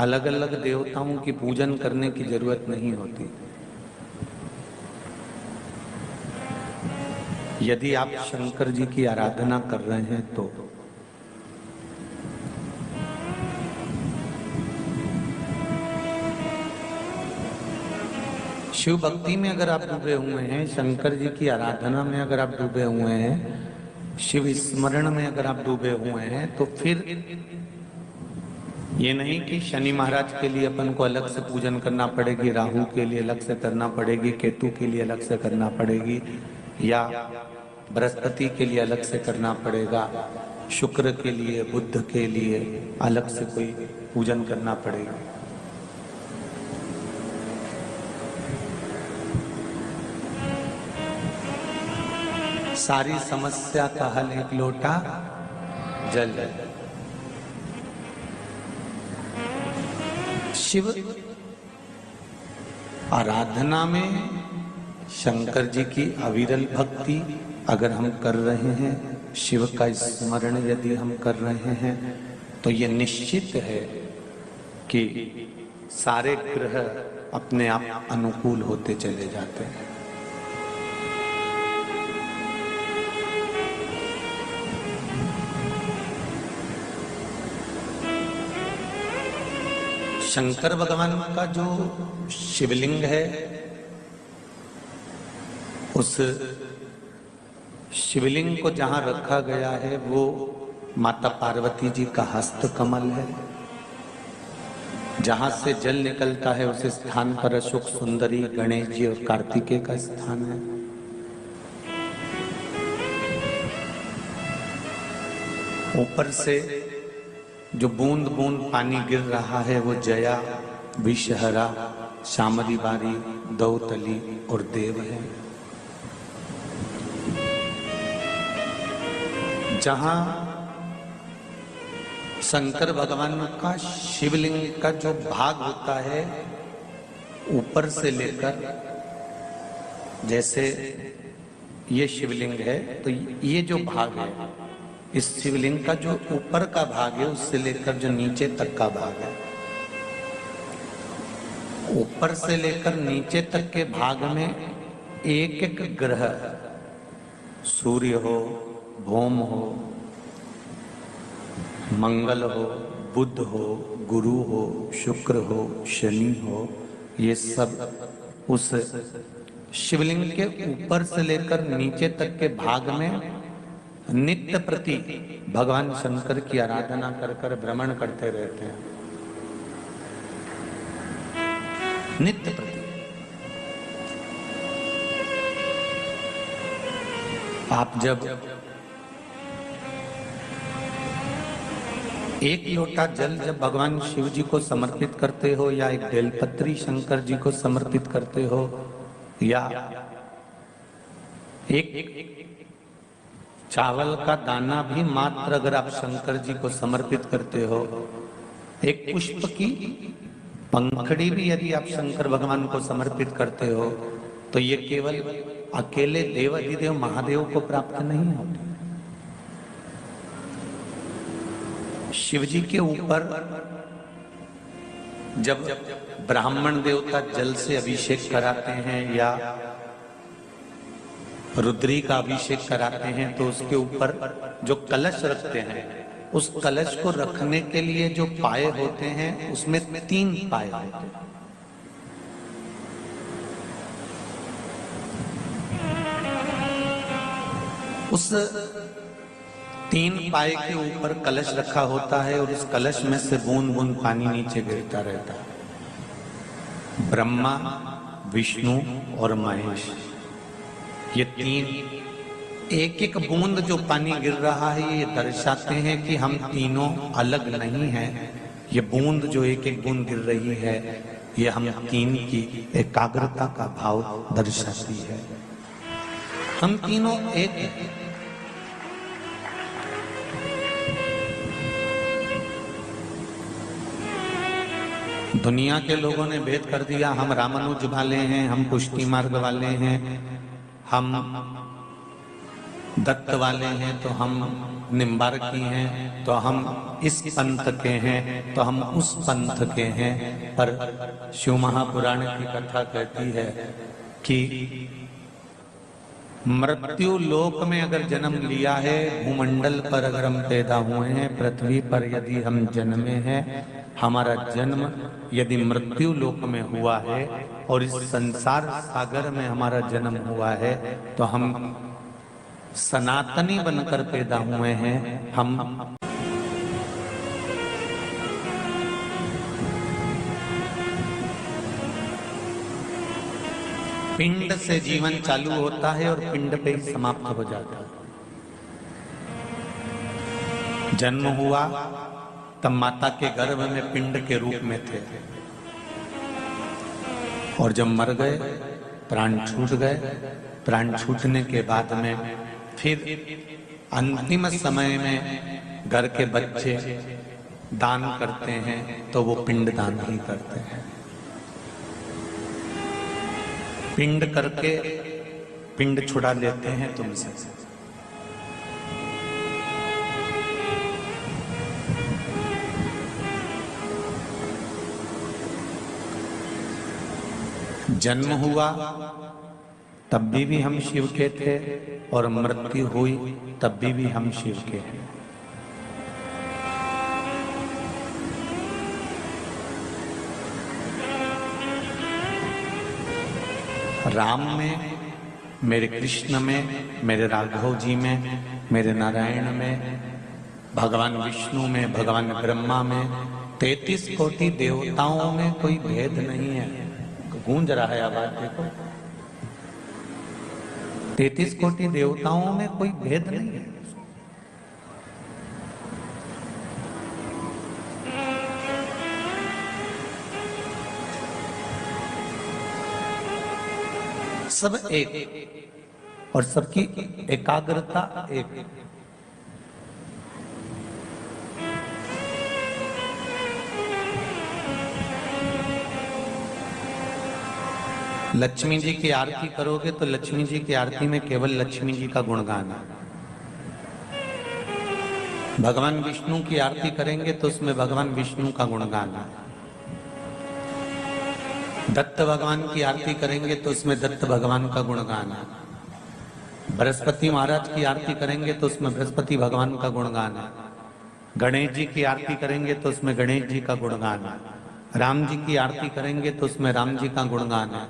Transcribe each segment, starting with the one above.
अलग अलग देवताओं की पूजन करने की जरूरत नहीं होती। यदि आप शंकर जी की आराधना कर रहे हैं तो शिव भक्ति में अगर आप डूबे हुए हैं, शंकर जी की आराधना में अगर आप डूबे हुए हैं, शिव स्मरण में अगर आप डूबे हुए हैं, तो फिर ये नहीं कि शनि महाराज के लिए अपन को अलग से पूजन करना पड़ेगी, राहु के लिए अलग से करना पड़ेगी, केतु के लिए अलग से करना पड़ेगी, या बृहस्पति के लिए अलग से करना पड़ेगा, शुक्र के लिए, बुध के लिए अलग से कोई पूजन करना पड़ेगा। सारी समस्या का हल एक लोटा जल है। शिव आराधना में शंकर जी की अविरल भक्ति अगर हम कर रहे हैं, शिव का स्मरण यदि हम कर रहे हैं, तो ये निश्चित है कि सारे ग्रह अपने आप अनुकूल होते चले जाते हैं। शंकर भगवान का जो शिवलिंग है, उस शिवलिंग को जहां रखा गया है वो माता पार्वती जी का हस्त कमल है। जहां से जल निकलता है उस स्थान पर अशोक सुंदरी, गणेश जी और कार्तिकेय का स्थान है। ऊपर से जो बूंद बूंद पानी गिर रहा है वो जया, विषहरा, शामरी बारी, दौतली और देव है। जहां शंकर भगवान का शिवलिंग का जो भाग होता है, ऊपर से लेकर, जैसे ये शिवलिंग है तो ये जो भाग है, इस शिवलिंग का जो ऊपर का भाग है उससे लेकर जो नीचे तक का भाग है, ऊपर से लेकर नीचे तक के भाग में एक एक ग्रह, सूर्य हो, भौम हो, मंगल हो, बुध हो, गुरु हो, शुक्र हो, शनि हो, ये सब उस शिवलिंग के ऊपर से लेकर नीचे तक के भाग में नित्य प्रति भगवान शंकर की आराधना कर कर भ्रमण करते रहते हैं। नित्य प्रति आप जब एक लोटा जल जब भगवान शिव जी को समर्पित करते हो, या एक बेलपत्री शंकर जी को समर्पित करते हो, या एक चावल का दाना भी मात्र अगर आप शंकर जी को समर्पित करते हो, एक पुष्प की पंखड़ी भी यदि आप शंकर भगवान को समर्पित करते हो, तो ये केवल अकेले देवाधिदेव महादेव को प्राप्त नहीं होती। शिव जी के ऊपर जब ब्राह्मण देवता जल से अभिषेक कराते हैं या रुद्री का अभिषेक कराते हैं, तो उसके ऊपर जो कलश रखते हैं, उस कलश को रखने के लिए जो पाए होते हैं उसमें 3 पाए होते हैं। उस 3 पाए के ऊपर कलश रखा होता है और उस कलश में से बूंद बूंद पानी नीचे गिरता रहता है। ब्रह्मा, विष्णु और महेश, ये 3 एक एक बूंद जो पानी गिर रहा है, ये दर्शाते हैं कि हम तीनों अलग नहीं हैं। ये बूंद जो एक एक बूंद गिर रही है, ये हम 3 की एकाग्रता का भाव दर्शाती है। हम तीनों एक हैं। दुनिया के लोगों ने भेद कर दिया, हम रामानुज वाले हैं, हम पुष्टि मार्ग वाले हैं, हम दत्त वाले हैं तो हम निम्बार्की हैं, तो हम इस पंथ के हैं, तो हम उस पंथ के हैं। पर शिव महापुराण की कथा कहती है कि मृत्यु लोक में अगर जन्म लिया है, भूमंडल पर अगर हम पैदा हुए हैं, पृथ्वी पर यदि हम जन्मे हैं, हमारा जन्म यदि मृत्यु लोक में हुआ है और इस संसार सागर में हमारा जन्म हुआ है, तो हम सनातनी बनकर पैदा हुए हैं। हम पिंड से जीवन चालू होता है और पिंड पे ही समाप्त हो जाता है। जन्म हुआ तब माता के गर्भ में पिंड के रूप में थे, और जब मर गए, प्राण छूट गए, प्राण छूटने के बाद में फिर अंतिम समय में घर के बच्चे दान करते हैं, तो वो पिंड दान ही करते हैं। पिंड करके पिंड छुड़ा लेते हैं तुमसे। जन्म हुआ तब भी हम शिव के थे, और मृत्यु हुई तब भी हम शिव के हैं। राम में, मेरे कृष्ण में, मेरे राघव जी में, मेरे नारायण में, भगवान विष्णु में, भगवान ब्रह्मा में, 33 कोटि देवताओं में कोई भेद नहीं है। गूंज रहा है आवाज, देखो। 33 कोटि देवताओं में कोई भेद नहीं है। सब एक, और सबकी एकाग्रता एक। लक्ष्मी जी की आरती करोगे तो लक्ष्मी जी की आरती में केवल लक्ष्मी जी का गुणगान है। भगवान विष्णु की आरती करेंगे तो उसमें भगवान विष्णु का गुणगान है। दत्त भगवान की आरती करेंगे तो उसमें दत्त भगवान का गुणगान है। बृहस्पति महाराज की आरती करेंगे तो उसमें बृहस्पति भगवान का गुणगान है। गणेश जी की आरती करेंगे तो उसमें गणेश जी का गुणगान है। राम जी की आरती करेंगे तो उसमें राम जी का गुणगान है।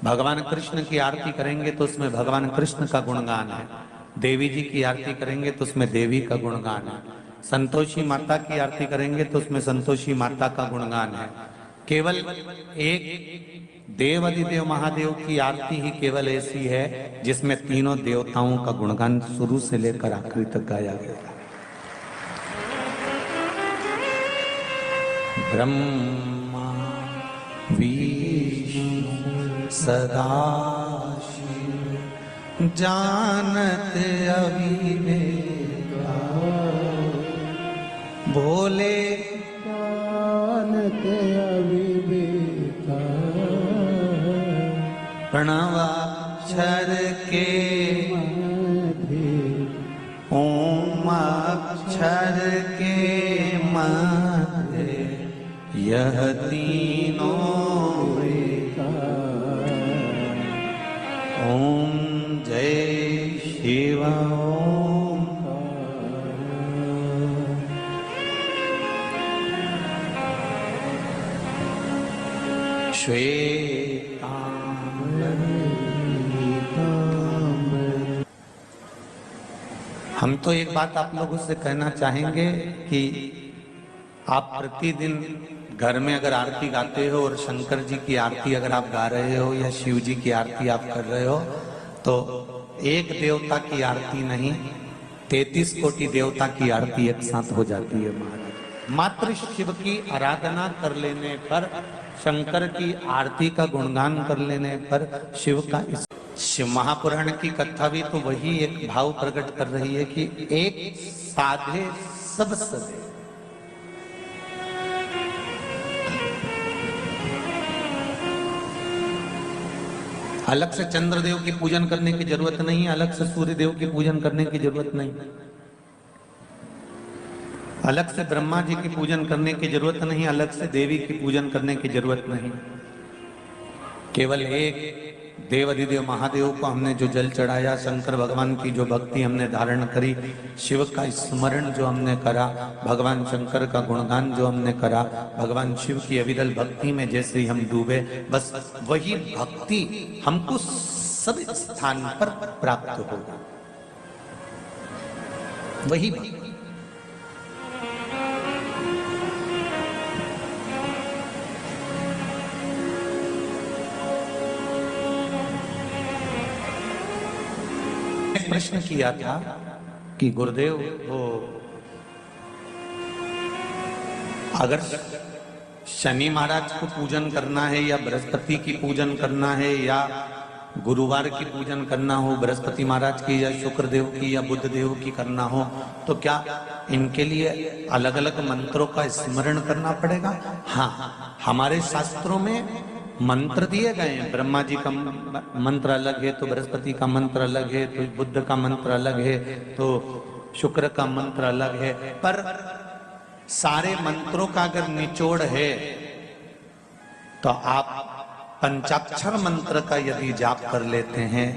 भगवान कृष्ण की आरती करेंगे तो उसमें भगवान कृष्ण का गुणगान है। देवी जी की आरती करेंगे तो उसमें देवी का गुणगान है। संतोषी माता की आरती करेंगे तो उसमें संतोषी माता का गुणगान है। केवल एक देव अधिदेव महादेव की आरती ही केवल ऐसी है जिसमें तीनों देवताओं का गुणगान शुरू से लेकर आखिरी तक गाया गया है। ब्रह्मा विष्णु सदाशिव जानत अविवेका, भोले जानत अविवेका, प्रणवाक्षर के मध्य ओम अक्षर के मध्य यह तीनों ओम जय शिव ओम। हम तो एक बात आप लोगों से कहना चाहेंगे कि आप प्रतिदिन घर में अगर आरती गाते हो और शंकर जी की आरती अगर आप गा रहे हो या शिव जी की आरती आप कर रहे हो, तो एक देवता की आरती नहीं 33 कोटि देवता की आरती एक साथ हो जाती है। मात्र शिव की आराधना कर लेने पर, शंकर की आरती का गुणगान कर लेने पर शिव का शिव महापुराण की कथा भी तो वही एक भाव प्रकट कर रही है कि एक साधे सब सदे। अलग से चंद्रदेव की पूजन करने की जरूरत नहीं, अलग से सूर्य देव की पूजन करने की जरूरत नहीं, अलग से ब्रह्मा जी की पूजन करने की जरूरत नहीं, अलग से देवी की पूजन करने की जरूरत नहीं। केवल एक देवाधिदेव महादेव को हमने जो जल चढ़ाया, शंकर भगवान की जो भक्ति हमने धारण करी, शिव का स्मरण जो हमने करा, भगवान शंकर का गुणगान जो हमने करा, भगवान शिव की अविरल भक्ति में जैसे ही हम डूबे, बस वही भक्ति हमको सब स्थान पर प्राप्त होगा, वही भक्ति। प्रश्न किया था कि गुरुदेव वो अगर शनि महाराज को पूजन करना है या बृहस्पति की पूजन करना है या गुरुवार की पूजन करना हो, बृहस्पति महाराज की या शुक्र देव की या बुध देव की करना हो, तो क्या इनके लिए अलग अलग मंत्रों का स्मरण करना पड़ेगा? हाँ, हमारे शास्त्रों में मंत्र दिए गए हैं। ब्रह्मा जी का मंत्र अलग है तो बृहस्पति का मंत्र अलग है, तो बुद्ध का मंत्र अलग है, तो शुक्र का मंत्र अलग है, पर सारे मंत्रों का अगर निचोड़ है तो आप पंचाक्षर मंत्र का यदि जाप कर लेते हैं,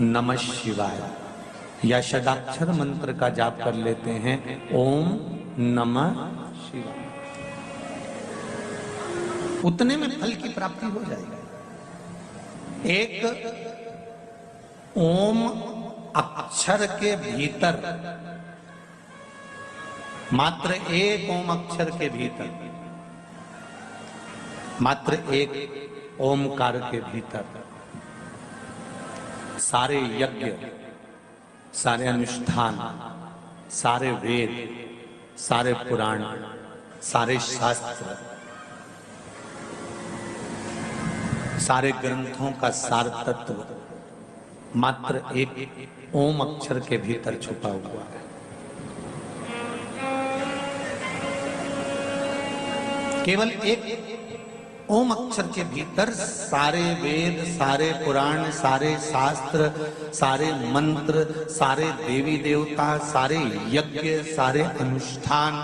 नमः शिवाय, या षडाक्षर मंत्र का जाप कर लेते हैं, ओम नमः शिवाय, उतने में फल की प्राप्ति हो जाएगी। एक ओम अक्षर के भीतर, मात्र एक ओम अक्षर के भीतर, मात्र एक ओमकार के भीतर सारे यज्ञ, सारे अनुष्ठान, सारे वेद, सारे पुराण, सारे शास्त्र, सारे ग्रंथों का सार तत्व मात्र एक ओम अक्षर के भीतर छुपा हुआ है। केवल एक ओम अक्षर के भीतर सारे वेद, सारे पुराण, सारे शास्त्र, सारे मंत्र, सारे देवी देवता, सारे यज्ञ, सारे अनुष्ठान,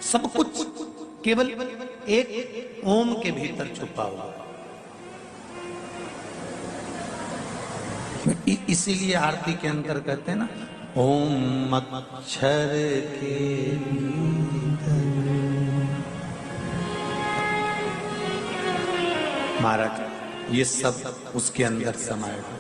सब कुछ केवल एक ओम के भीतर छुपा हुआ। इसीलिए आरती के अंदर कहते हैं ना, ओम अक्षर के भीतर। महाराज ये सब उसके अंदर समाये।